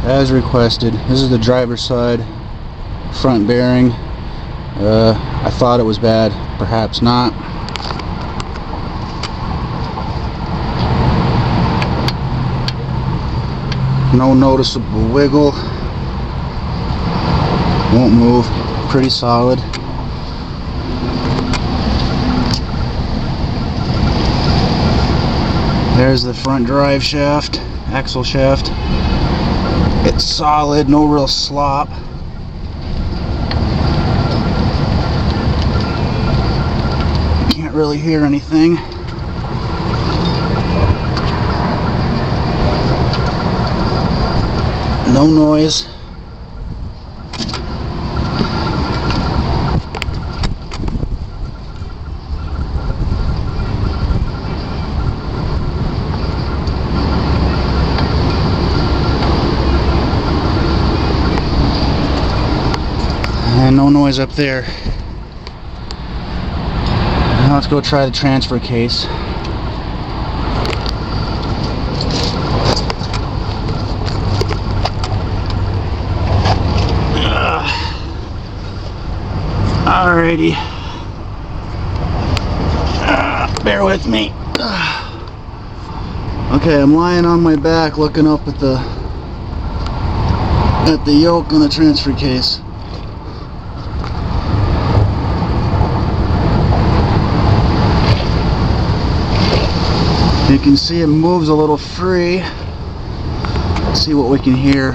as requested. This is the driver's side front bearing. I thought it was bad, perhaps not. No noticeable wiggle. Won't move. Pretty solid. There's the front drive shaft, axle shaft. It's solid, no real slop. Can't really hear anything. No noise. And no noise up there. Now let's go try the transfer case. Alrighty. Bear with me. Okay, I'm lying on my back looking up at the yoke on the transfer case. You can see it moves a little free. Let's see what we can hear.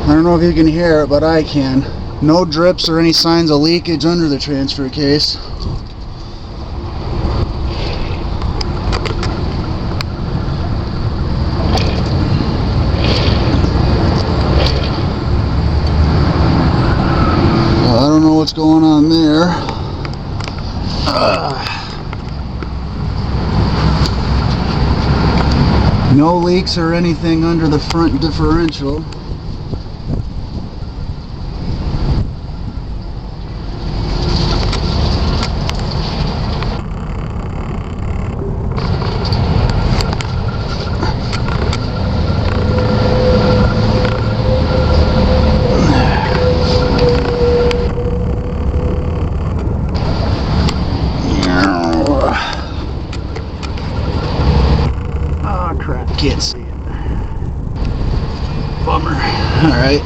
I don't know if you can hear it, but I can. No drips or any signs of leakage under the transfer case. I don't know what's going on there. No leaks or anything under the front differential. Can't see it. Bummer. Alright.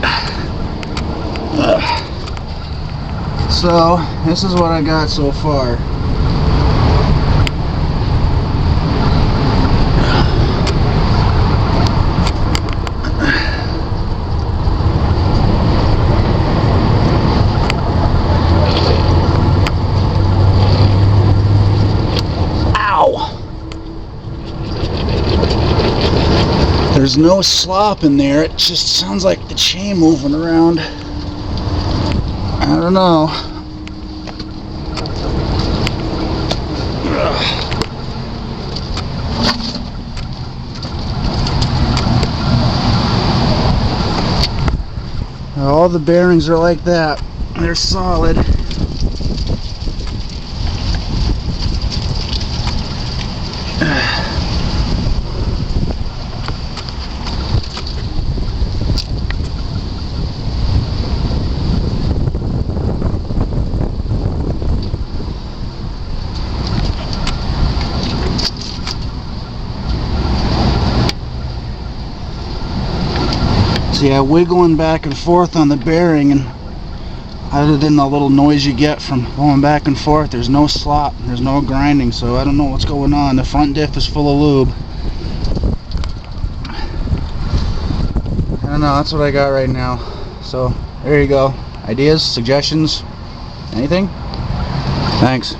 So, this is what I got so far. There's no slop in there. It just sounds like the chain moving around. I don't know. All the bearings are like that. They're solid. So yeah, wiggling back and forth on the bearing, and other than the little noise you get from going back and forth, there's no slop, there's no grinding, so I don't know what's going on. The front diff is full of lube. I don't know, that's what I got right now. So there you go. Ideas, suggestions, anything? Thanks.